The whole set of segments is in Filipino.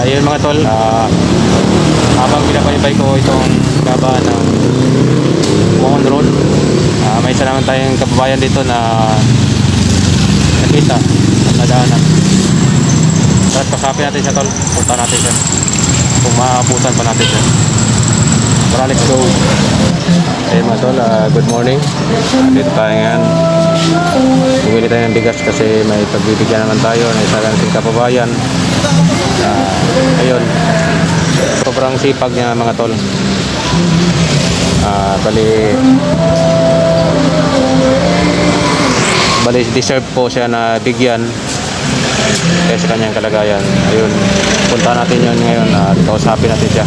Yun mga tol, habang pinapaybay ko itong gaba ng Mohon Road, may isa naman tayong kababayan dito na nakita at nadaanan. Tapos pasapin natin siya tol, punta natin siya kung maabutan pa natin siya. Tara, let's go. Ayun mga tol, good morning. Dito tayo ngayon, bumili tayo ng bigas kasi may pagbibigyan naman tayo ng isa nating kababayan. Ayun, sobrang sipag niya mga tol. Bali deserve po siya na bigyan kaya sa kanyang kalagayan. Ayun, punta natin yun ngayon at kausapin natin siya.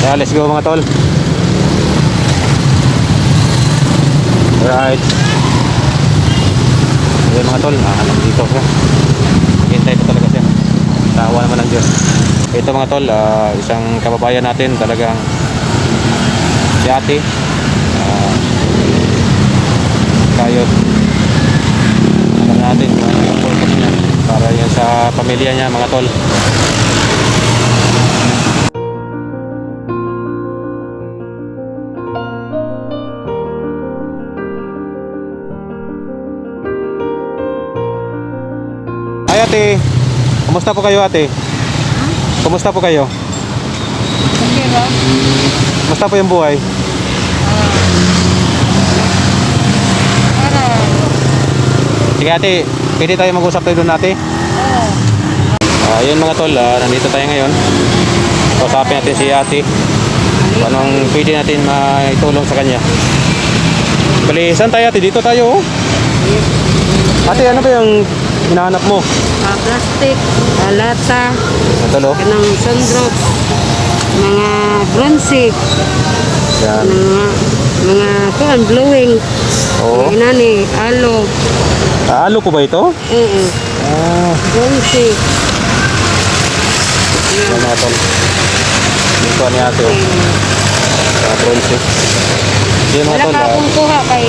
Kaya let's go mga tol. Alright. Ayun mga tol, nandito siya. Hintay pa talaga siya. Tawa naman ng Diyos. Ito mga tol, isang kababayan natin talagang si ate. Kayot. Alam natin kung ano yung purpose niya para yan sa pamilya niya mga tol. Ay ate, kumusta po kayo ate? Kumusta po kayo? Okay ba? Kumusta po yung buhay? Sige ate, pwede tayo mag-usap tayo doon ate? Ayun mga tol, nandito tayo ngayon. Kausapin natin si ate. Anong pwede natin maitulong sa kanya? Bali, saan tayo ate? Dito tayo oh. Ate, ano ba yung hinahanap mo? Plastic, lata, Natalo? kanang sundrop, mga bronze, Yan. mga kuan blowing, Oo. inani, alo, Alo po ba ito? bronze. Yan mga tol. Dito ni ate oh. Bronze. Yan mga Wala tol. ka akong kuha kay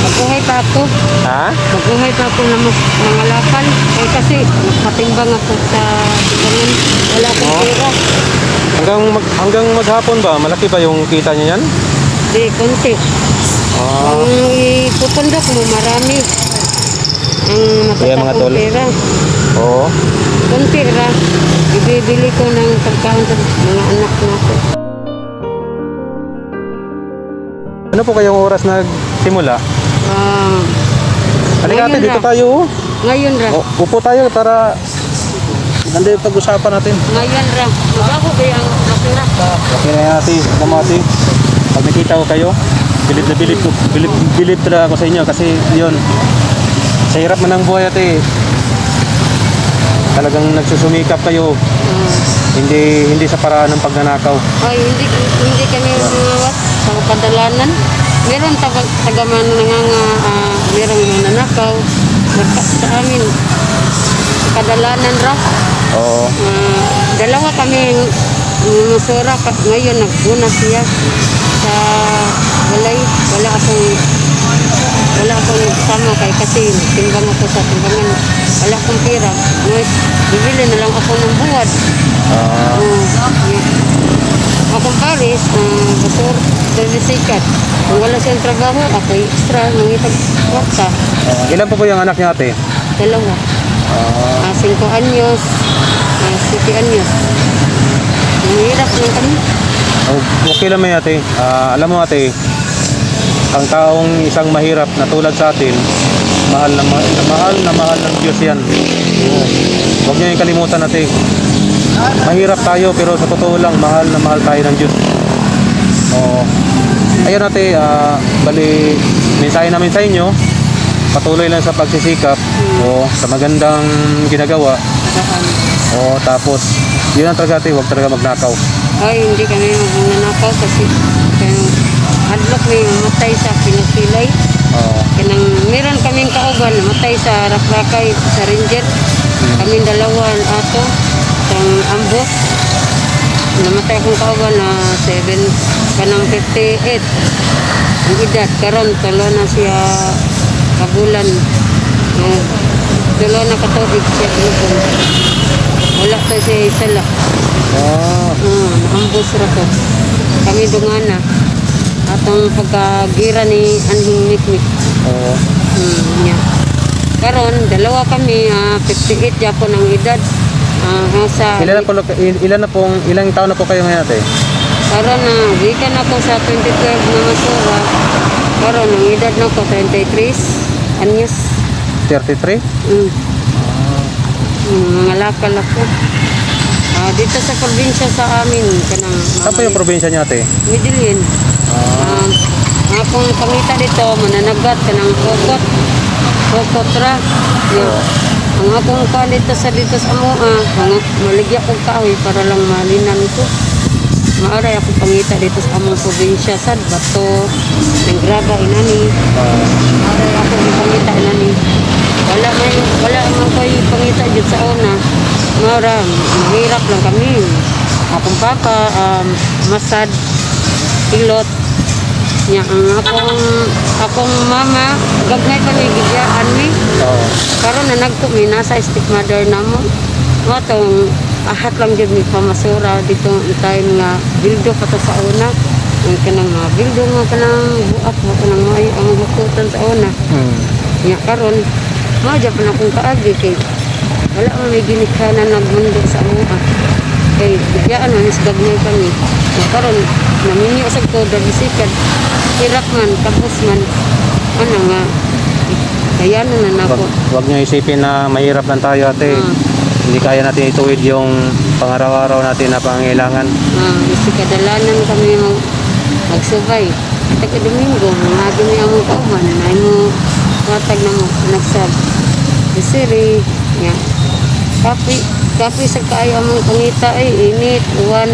magbuhay pa ako. Ha? Magbuhay pa ako ng mga lapan. Kay kasi nakatimbang ako sa timbangan. Wala akong pera. Hanggang maghapon ba? Malaki ba yung kita niya yan? Di, konti. Ang ipupundok mo, marami. Ang Kaya mga tol. matatapong pera. Oo. Konti ra. Ibibili ko ng pagkaon sa mga anak natin. Ano po kayong oras nagsimula? Halika ate, Ngayon dito ra. tayo oh. Ngayon ra. Upo tayo para ganda yung pag-usapan natin. Ngayon ra. Mabago ba yung nakira? Okay na yan ate, naman ate. Pag nakita ko kayo, bilib na bilib ko. Bilib talaga ako sa inyo kasi yun. Sa hirap man ng buhay ate. Talagang nagsusumikap kayo. Hindi sa paraan ng pagnanakaw. Ay, hindi kami umawat sa kadalanan. Meron tagaman meron mga nanakaw. Sa amin, kadalanan ra. Oo. Dalawa kami masura. Ngayon, naguna siya sa walay. Wala akong sama kay kasi timbang ako sa timbangan. Wala akong pera. Bibili na lang ako ng buwad. Akong Paris, basur, sikat. Kung wala siyang trabaho, ako extra, nangitag kwarta. Ilan po yung anak niya ate? Dalawa. 5 anyos, 7 anyos. Mahirap lang kami. Okay lang may ate. Alam mo ate, ang taong isang mahirap na tulad sa atin, mahal ng Diyos yan. Huwag niyo yung kalimutan ate. Mahirap tayo pero sa totoo lang mahal na mahal tayo ng Diyos. Ayun ate, bali mensahe namin sa inyo, patuloy lang sa pagsisikap sa magandang ginagawa. Tapos yun ang talaga ate, huwag talaga magnakaw. Ay, hindi kami magnanakaw kasi hadlok may matay sa pinagpilay. Kanang meron kaming kauban matay sa Rakrakay sa Ranger. Kaming dalawa ato sang ambos. Namatay akong kauban na 58 ang edad karon tulo na siya kabulan. Tulo na katubig siya bulubong. Wala to si Sala. Naambos ra ko. Kami dungana. Atong pagkagira ni Anhing Mikmik. Nya. Karon dalawa kami 58 yapon ang edad. Ilang taon na po kayo ngayon ate? Karon na gikan ako sa 2012 na masura. Karon ang edad nako 23 anyos. 33? Mga lakal ako. Dito sa probinsya sa amin kanang Saan po yung probinsya niyo ate? Medellin. Akong pangita dito mananagat kanang kokotra. Ang akong ka dito sa maligya kong kahoy para lang malinan ko. Maaray ako pangita dito sa among probinsya sad Bato, Nengraba inani. Maaray ako pangita inani. Wala man koy pangita jud sa una. Mara mahirap lang kami. Akong papa masad pilot. Nya ang akong mama gagnay pa ni gigyaan mi. Karon na nagtumi nasa stepmother namo. Mo tong ahat lang jud mi pamasura dito time nga bildo pa to sa una. Ang kanang bildo nga kanang buak mo kanang may ang hukutan sa una. Nya karon mo jud pa na kung kaagi kay wala man may ginikanan nagmundo sa amuha. Kay gigyaan man is gagnay kami. Nya karon naminyo sa ko dabisikan. Hirap man, tapos man, nga, kaya na nako. Huwag niyo isipin na mahirap lang tayo ate. Hindi kaya natin ituwid yung pangaraw-araw natin na pangangailangan. Kasi kadalanan kami magsubay. Taga Domingo, mga dumi ang mga kauman, na mo watag na mo, nagsab. Isiri, nga, kapi sa kaayo among pangita ay init, uwan.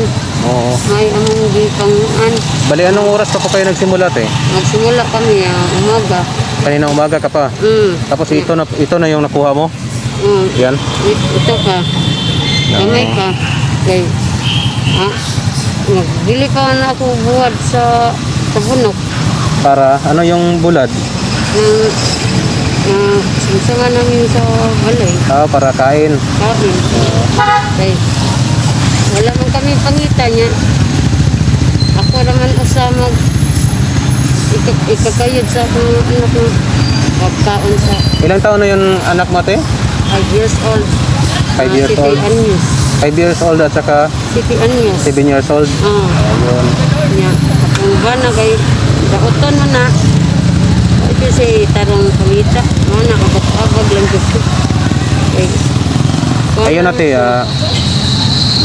May among gipanguan. Bali, anong oras pa po kayo nagsimula ate? Nagsimula kami umaga. Kanina umaga ka pa? Tapos ito na yung nakuha mo? Yan? Ito ka. Kamay ka. Kay, nagbili pa na ako buwad sa bunok. Para, ano yung bulad? Sinsungan namin sa balay. Para kain. Kain. Kay, wala man kami pangita niya. Ako naman usa ikakayod sa akong anak ng pagkaon sa... Ilang taon na yung anak mo ate? 5 years old. 5 years old? 5 years old at saka? 7 anyos. 7 years old? Ayun. Nya, akong bana kay daoton mo na. Ito si tarong pangita. Mana abag lang dito. Ayun ate,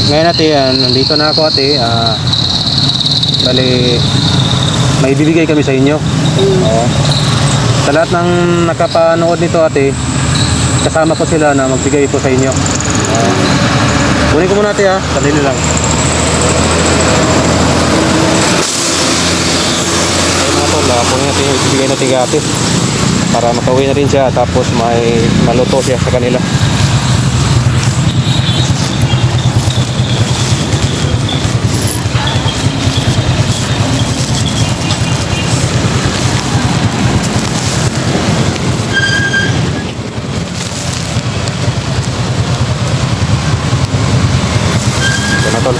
ngayon ate, nandito na ako ate. Bali, may bibigay kami sa inyo. Sa lahat ng nakapanood nito ate, kasama ko sila na magbigay po sa inyo. Kunin ko muna ate sandali lang. Ayun mga tol, kunin natin yung ibigay natin kay ate para makauwi na rin siya tapos may maluto siya sa kanila. Tol,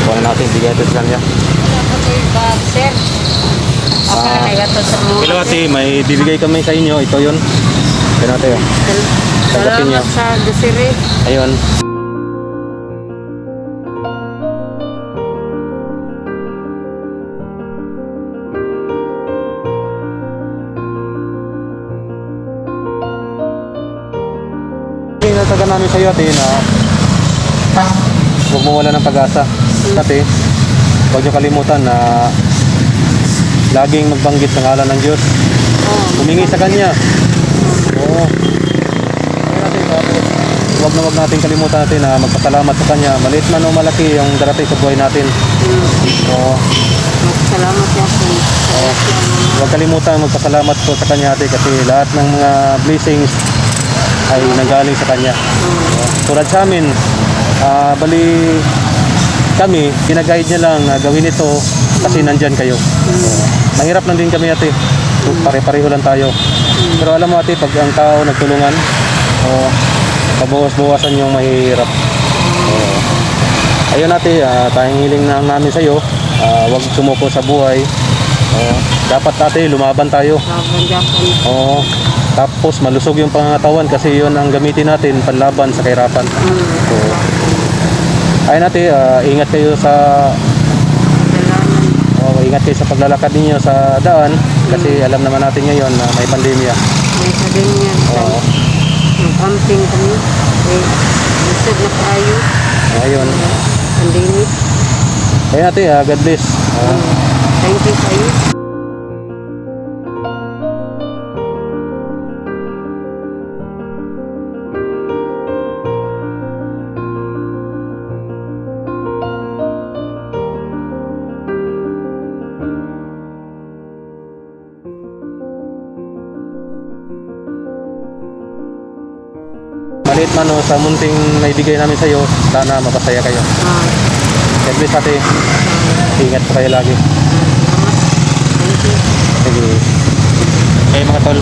kunin natin, bigay ito sa kanya. Hello ate, may bibigay kami sa inyo. Ito yun. Ito ate. Salamat sa Desiree. Ayun. Pinatagan namin sa iyo ate na huwag mo wala ng pag-asa. Kasi huwag niyo kalimutan na laging magbanggit ng ngalan ng Diyos. Humingi sa Kanya. Huwag natin kalimutan natin na magpasalamat sa Kanya. Maliit man o malaki yung darating sa buhay natin. Salamat po. Huwag kalimutan magpasalamat po sa Kanya ate kasi lahat ng mga blessings ay nanggaling sa Kanya. Tulad sa amin, bali kami, ginaguide niya lang na gawin ito kasi nandyan kayo. Mahirap lang din kami ate. Pare-pareho lang tayo. Pero alam mo ate, pag ang tao nagtulungan, pabawas-bawasan yung mahirap. Ayun ate, tayong hiling na namin sa iyo. Huwag sumuko sa buhay. Dapat ate, lumaban tayo. Laban Japan. Oo. Tapos malusog yung pangangatawan kasi yun ang gamitin natin panlaban sa kahirapan. So, ayun ate, ingat kayo sa ingat kayo sa paglalakad ninyo sa daan kasi alam naman natin ngayon na may pandemya. May sabi niya. Oo. Camping kami. Busog na kayo. Ayun. Pandemic. Ayun ate, God bless. Thank you kayo. Maliit man o sa munting naibigay namin sa iyo, sana mapasaya kayo. God bless ate. Ingat po kayo lagi. Thank you. Sige. Okay mga tol.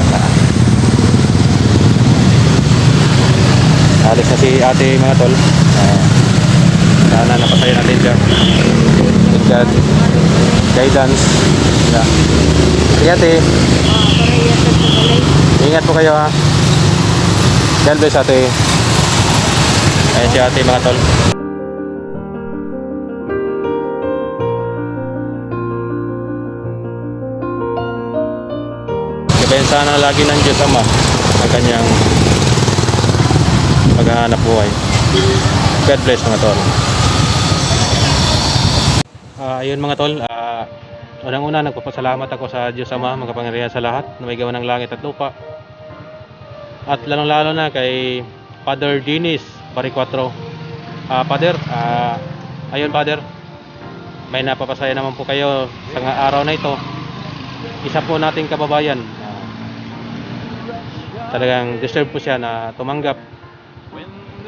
Alis na si ate mga tol. Sana napasaya natin siya. With God guidance. Sige ate. Parehas sa balay. Ingat po kayo ha. God bless ate. Ayan si ate mga tol. Gabayan sana lagi ng Diyos Ama ang kanyang paghahanap buhay. God bless mga tol. Ayun mga tol, unang-una nagpapasalamat ako sa Diyos Ama, makapangyarihan sa lahat na may gawa ng langit at lupa. At lalong-lalo na kay Father Dinis Baricuatro. Father, ayun Father, may napapasaya naman po kayo sa araw na ito. Isa po nating kababayan. Talagang deserve po siya na tumanggap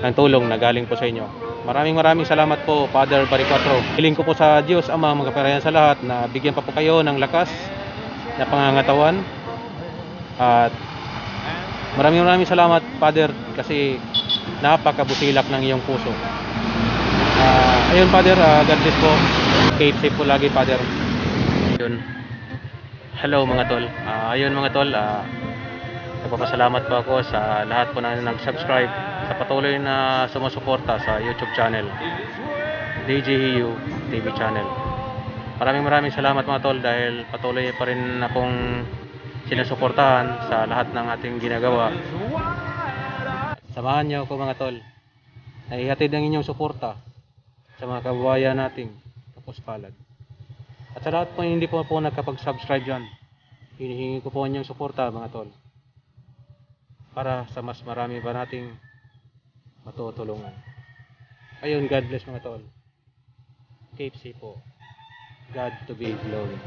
ng tulong na galing po sa inyo. Maraming salamat po Father Baricuatro. Hiling ko po sa Diyos Ama, makapangyarihan sa lahat na bigyan pa po kayo ng lakas na pangangatawan. At maraming salamat Father kasi napakabusilak ng iyong puso. Ayun Father, God bless po. Keep safe po lagi Father. Ayun. Hello mga tol. Ayun mga tol, nagpapasalamat po ako sa lahat po na nag-subscribe sa patuloy na sumusuporta sa YouTube channel DJHU TV channel. Maraming salamat mga tol dahil patuloy pa rin akong sinusuportahan sa lahat ng ating ginagawa. Samahan niyo ako mga tol na ihatid ang inyong suporta sa mga kababayan nating tapos palad. At sa lahat po hindi po nakapag-subscribe dyan, hinihingi ko po inyong suporta mga tol para sa mas marami pa nating matutulungan. Ayun, God bless mga tol. Keep safe po. God to be glory.